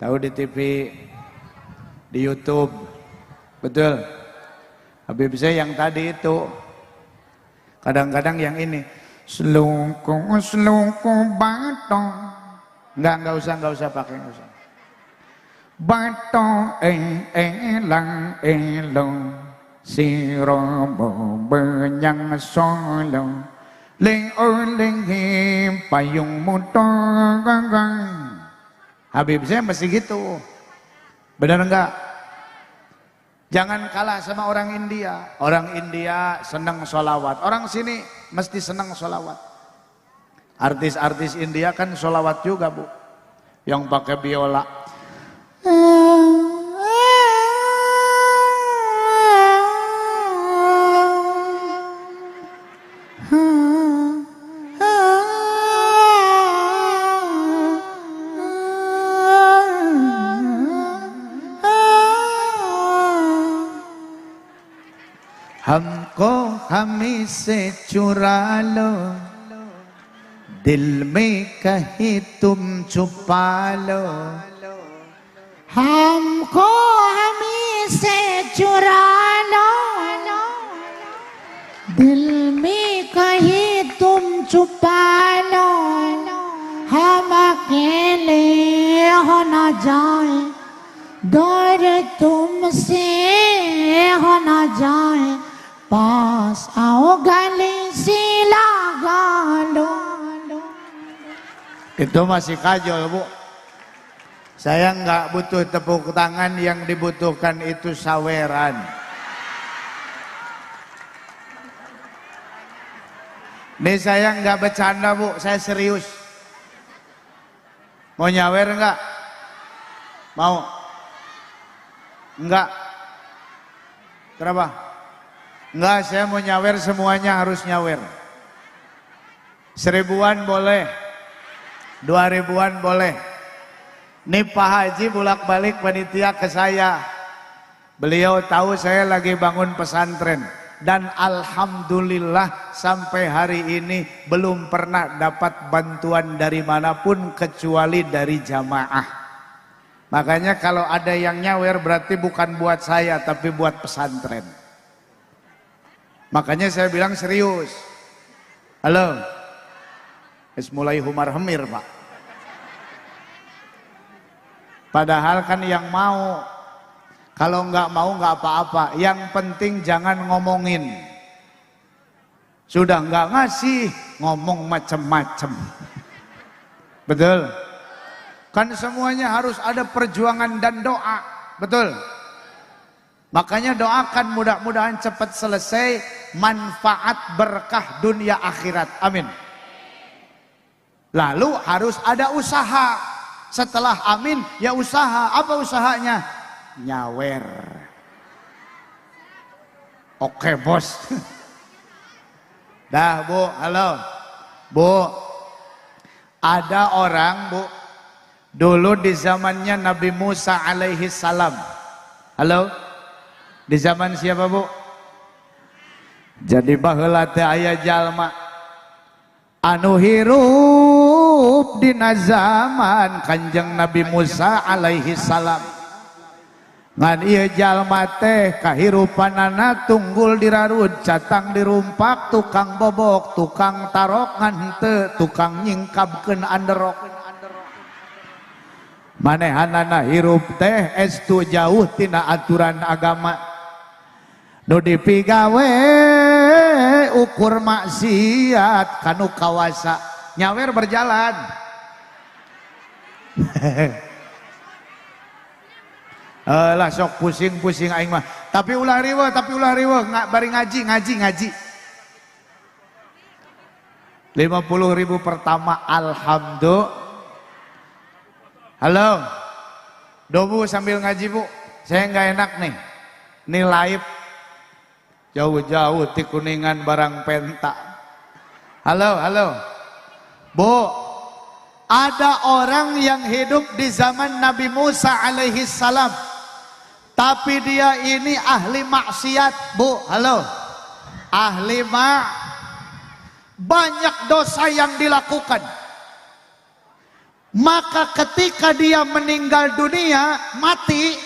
Tahu di TV, di YouTube. Betul. Habib Syekh yang tadi itu. Kadang-kadang yang ini. Selungkuh batong. Enggak usah pakai, enggak usah. Batong elang elong siromo benyang solo ling him payung mutong ganggang. Habib saya masih gitu. Benar enggak? Jangan kalah sama orang India. Orang India senang sholawat, orang sini mesti senang sholawat. Artis-artis India kan sholawat juga Bu, yang pakai biola. हमको हमी से चुरा लो, दिल में कहीं तुम छुपा लो. हमको हमी से चुरा लो, दिल में कहीं तुम छुपा लो. हम अकेले हो न जाए, डर तुमसे हो न जाए. Pas आओ गली से लगा लो. Itu masih kajol Bu. Saya nggak butuh tepuk tangan, yang dibutuhkan itu saweran. Nih saya nggak bercanda Bu, saya serius. Mau nyawer nggak? Mau? Enggak? Kenapa? Enggak, saya mau nyawer, semuanya harus nyawer. 1000-an boleh, 2000-an boleh. Nih Pak Haji bolak-balik panitia ke saya. Beliau tahu saya lagi bangun pesantren. Dan alhamdulillah sampai hari ini belum pernah dapat bantuan dari manapun kecuali dari jamaah. Makanya kalau ada yang nyawer berarti bukan buat saya tapi buat pesantren. Makanya saya bilang serius. Halo. Es mulai humar-hemir Pak. Padahal kan yang mau. Kalau nggak mau nggak apa-apa. Yang penting jangan ngomongin. Sudah nggak ngasih, ngomong macem-macem. Betul? Kan semuanya harus ada perjuangan dan doa. Betul? Makanya doakan mudah-mudahan cepat selesai, manfaat berkah dunia akhirat. Amin. Lalu harus ada usaha. Setelah amin, ya usaha. Apa usahanya? Nyawer. Oke bos. Dah Bu, halo. Bu, ada orang Bu Dulu di zamannya Nabi Musa alaihi salam. Halo? Di zaman siapa, Bu? Jadi baheula teh aya jalma anu hirup dina zaman Kanjeng Nabi Musa alaihi salam. Ngan ieu jalma teh kahirupanana tunggul dirarud, catang dirumpak, tukang bobok, tukang tarok ngan henteu, tukang nyingkabkeun anderok. Manehanana hirup teh estu jauh tina aturan agama. Nu dipigawe ukur maksiat kanu kawasa nyawer berjalan. Lah sok pusing-pusing aing mah. Tapi ulah riweuh, bari ngaji. 50.000 pertama, alhamdulillah. Halo, Bu sambil ngaji Bu, saya nggak enak nih, ini live, jauh-jauh di Kuningan barang penta. Halo, Bu, ada orang yang hidup di zaman Nabi Musa alaihi salam, tapi dia ini ahli maksiat, Bu. Halo, banyak dosa yang dilakukan. Maka ketika dia meninggal dunia, mati,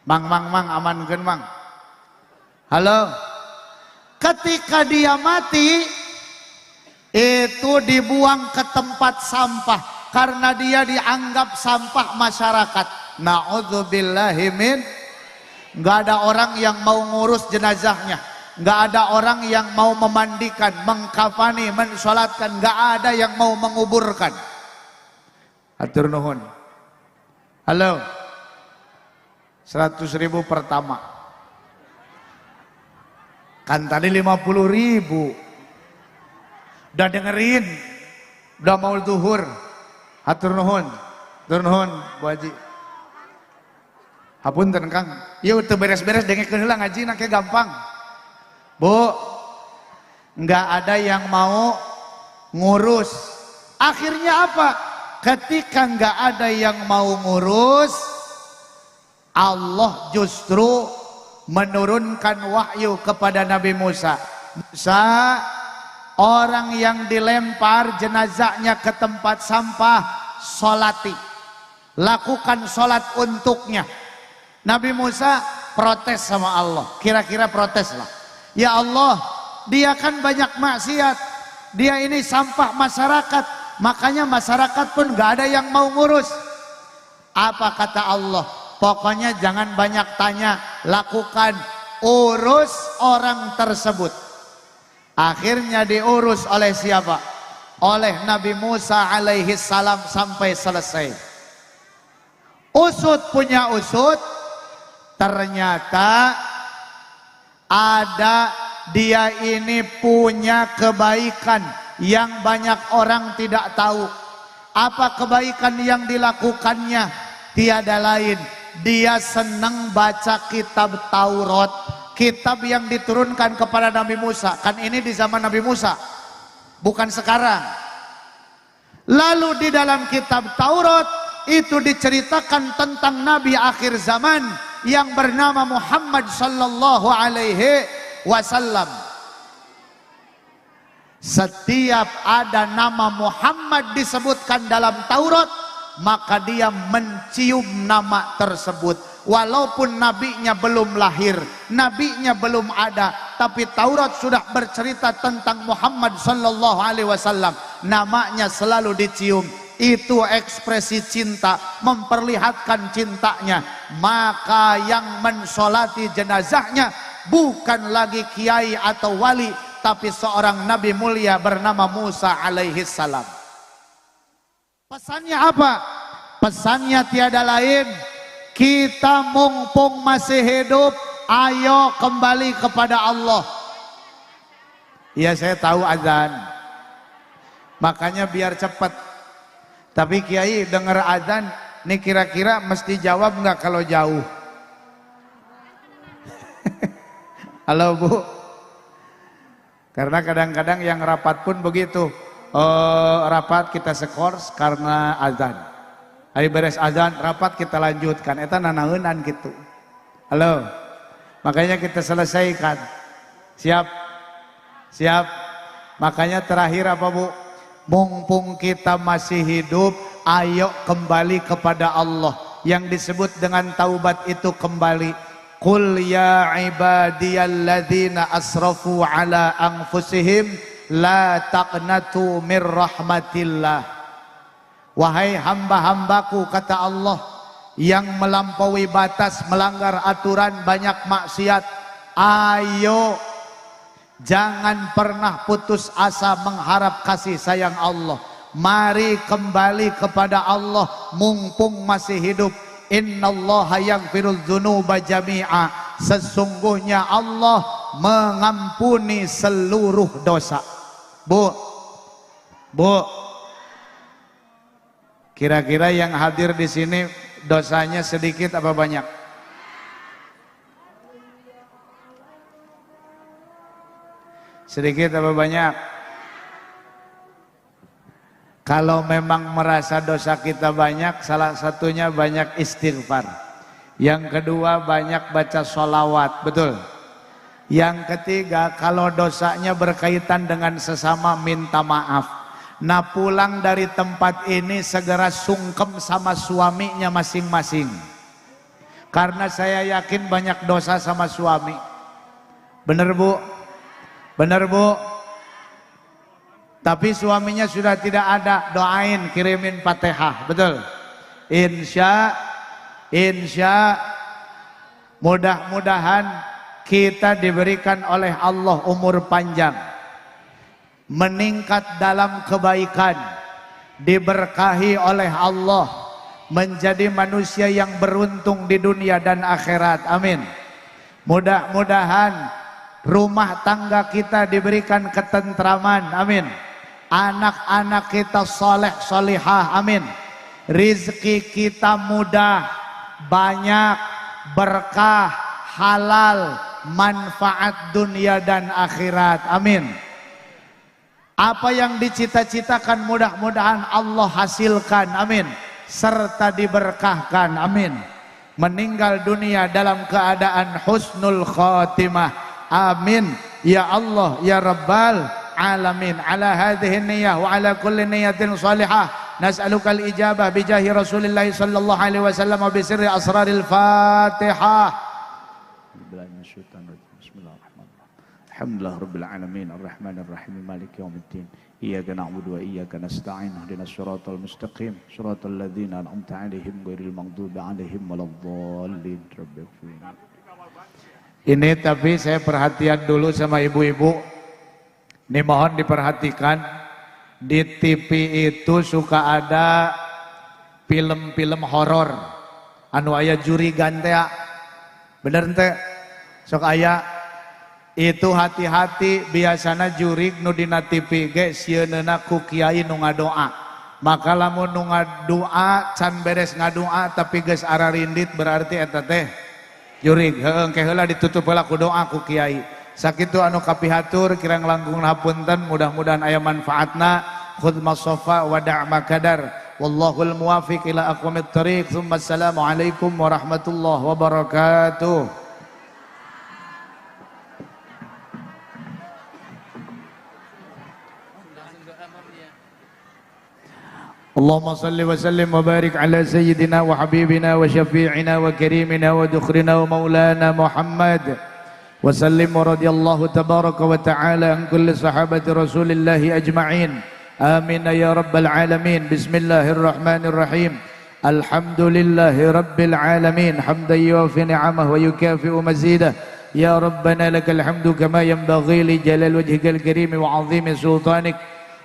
mang amankeun mang. Halo, ketika dia mati itu dibuang ke tempat sampah karena dia dianggap sampah masyarakat. Na'udzubillahi min, nggak ada orang yang mau ngurus jenazahnya, nggak ada orang yang mau memandikan, mengkafani, mensolatkan, nggak ada yang mau menguburkan. Atur nuhun. Halo, 100.000 pertama. Kan tadi 50.000. Udah dengerin, udah mau zuhur. Atur nuhun, Bu Haji. Hapunten Kang, ieu teu beres-beres dengekeun heula ngaji na ke gampang. Bu, nggak ada yang mau ngurus. Akhirnya apa? Ketika nggak ada yang mau ngurus, Allah justru menurunkan wahyu kepada Nabi Musa. Musa, orang yang dilempar jenazahnya ke tempat sampah, solati, lakukan solat untuknya. Nabi Musa protes sama Allah, kira-kira protes lah. Ya Allah, dia kan banyak maksiat, dia ini sampah masyarakat, makanya masyarakat pun gak ada yang mau ngurus. Apa kata Allah? Pokoknya jangan banyak tanya, lakukan, urus orang tersebut. Akhirnya diurus oleh siapa? Oleh Nabi Musa alaihi salam sampai selesai. Usut punya usut, ternyata ada dia ini punya kebaikan yang banyak orang tidak tahu. Apa kebaikan yang dilakukannya? Tiada lain, dia senang baca kitab Taurat, kitab yang diturunkan kepada Nabi Musa. Kan ini di zaman Nabi Musa, bukan sekarang. Lalu di dalam kitab Taurat itu diceritakan tentang Nabi akhir zaman yang bernama Muhammad sallallahu alaihi wasallam. Setiap ada nama Muhammad disebutkan dalam Taurat, maka dia mencium nama tersebut. Walaupun nabinya belum lahir, nabinya belum ada, tapi Taurat sudah bercerita tentang Muhammad sallallahu alaihi wasallam. Namanya selalu dicium. Itu ekspresi cinta, memperlihatkan cintanya. Maka yang mensolati jenazahnya bukan lagi kiai atau wali, tapi seorang nabi mulia bernama Musa alaihi salam. Pesannya apa? Pesannya tiada lain, kita mumpung masih hidup, ayo kembali kepada Allah. Ya saya tahu azan, makanya biar cepat. Tapi kiai dengar azan, nih kira-kira mesti jawab nggak kalau jauh? Halo Bu. Karena kadang-kadang yang rapat pun begitu. rapat kita skors karena azan. Hari beres azan rapat kita lanjutkan. Eta nanaeunan gitu. Halo. Makanya kita selesaikan. Siap? Siap. Makanya terakhir apa Bu? Mumpung kita masih hidup, ayo kembali kepada Allah. Yang disebut dengan taubat itu kembali. Qul ya ibadiyalladzina asrafu ala anfusihim la taqnatu mir rahmatillah. Wahai hamba-hambaku, kata Allah, yang melampaui batas, melanggar aturan, banyak maksiat, ayo jangan pernah putus asa mengharap kasih sayang Allah. Mari kembali kepada Allah mumpung masih hidup. Innallaha yaghfirudz dzunuba jami'a. Sesungguhnya Allah mengampuni seluruh dosa. Bu, kira-kira yang hadir di sini dosanya sedikit apa banyak? Sedikit apa banyak? Kalau memang merasa dosa kita banyak, salah satunya banyak istighfar. Yang kedua banyak baca sholawat, betul? Yang ketiga kalau dosanya berkaitan dengan sesama minta maaf. Nah pulang dari tempat ini segera sungkem sama suaminya masing-masing. Karena saya yakin banyak dosa sama suami. Bener Bu? Bener Bu? Tapi suaminya sudah tidak ada, doain, kirimin Fatihah, betul? Insya mudah-mudahan kita diberikan oleh Allah umur panjang, meningkat dalam kebaikan, diberkahi oleh Allah, menjadi manusia yang beruntung di dunia dan akhirat, amin. Mudah-mudahan rumah tangga kita diberikan ketentraman, amin. Anak-anak kita soleh solihah, amin. Rizki kita mudah, banyak, berkah, halal, manfaat dunia dan akhirat, amin. Apa yang dicita-citakan mudah-mudahan Allah hasilkan, amin. Serta diberkahkan, amin. Meninggal dunia dalam keadaan husnul khatimah, amin. Ya Allah, ya Rabbal alamin. Ala hadhihi niyyah wa ala kulli niyyatin salihah nas'aluka al-ijabah bijahi Rasulillah sallallahu alaihi wasallam wa bi sirri asraril Fatihah. Bismillahirrahmanirrahim. Alhamdulillah rabbil alamin arrahmanir rahim maliki yaumiddin. Iyyaka na'budu wa iyyaka nasta'in. Ihdinas siratal mustaqim. Siratal ladzina an'amta 'alaihim ghairil maghdubi 'alaihim waladdallin. Ini tapi saya perhatian dulu sama ibu-ibu. Ini mohon diperhatikan, di TV itu suka ada film-film horor anu aya jurigan teh. Bener teh? Sok aya itu hati-hati, biasana jurig nu dina TV ge sieunna ku kiai nu ngadoa. Maka lamun nu ngadoa can beres ngadoa tapi geus ararindit berarti eta teh jurig. Heueuh engke heula ditutup heula ku doa ku kiai. Sakitu anu kapihatur kirang langkung hapunten, mudah-mudahan aya manfaatna. Khudh masofa wa da' makadar. Wallahul muwafiq ila aqwamit thariq. Assalamu alaikum warahmatullahi wabarakatuh. Allahumma salli wa sallim wa barik ala sayyidina wa habibina wa syafi'ina wa karimina wa dukhrina wa maulana Muhammad. وسلم ورضي الله تبارك وتعالى عن كل صحابة رسول الله أجمعين آمين يا رب العالمين. بسم الله الرحمن الرحيم. الحمد لله رب العالمين حمدا يوافي نعمه ويكافئ مزيده. يا ربنا لك الحمد كما ينبغي لجلال وجهك الكريم وعظيم سلطانك.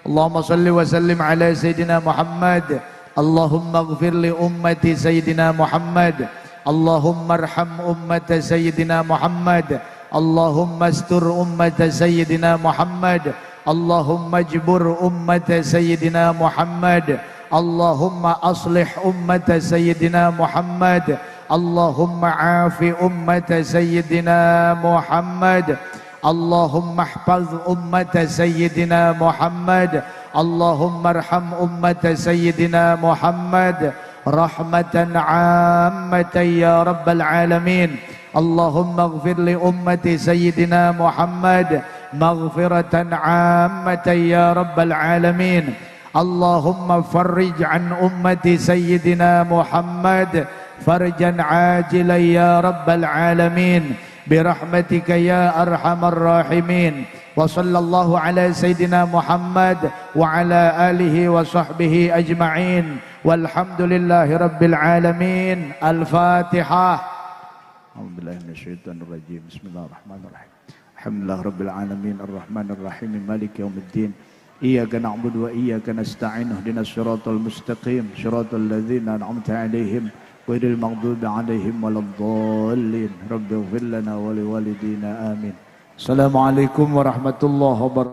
اللهم صل وسلم على سيدنا محمد. اللهم اغفر لأمة سيدنا محمد. اللهم ارحم أمة سيدنا محمد. اللهم استر أمة سيدنا محمد. اللهم اجبر أمة سيدنا محمد. اللهم أصلح أمة سيدنا محمد. اللهم عاف أمة سيدنا محمد. اللهم احفظ أمة سيدنا محمد. Allahumma arham ummata sayyidina Muhammad rahmatan 'ammatan ya rabbal alamin. Allahumma ighfir li ummati sayyidina Muhammad maghfiratan 'ammatan ya rabbal alamin. Allahumma farrij an ummati sayyidina Muhammad farjan 'ajilan ya rabbal alamin birahmatika ya arhamar rahimin. Wa sallallahu ala sayyidina Muhammad wa ala alihi wa sahbihi ajma'in walhamdulillahi rabbil alamin. Al-Fatihah. A'udzubillahi minasyaitonir rajim. Bismillahirrahmanirrahim. Alhamdulillah rabbil alamin arrahmanir rahim maliki yaumiddin. Iyyaka na'budu wa iyyaka nasta'in ihdinas siratal mustaqim siratal ladzina an'amta 'alaihim ghairil maghdubi 'alaihim waladdallin. Rabbighfir lana wa liwalidina amin. Assalamualaikum warahmatullahi wabarakatuh.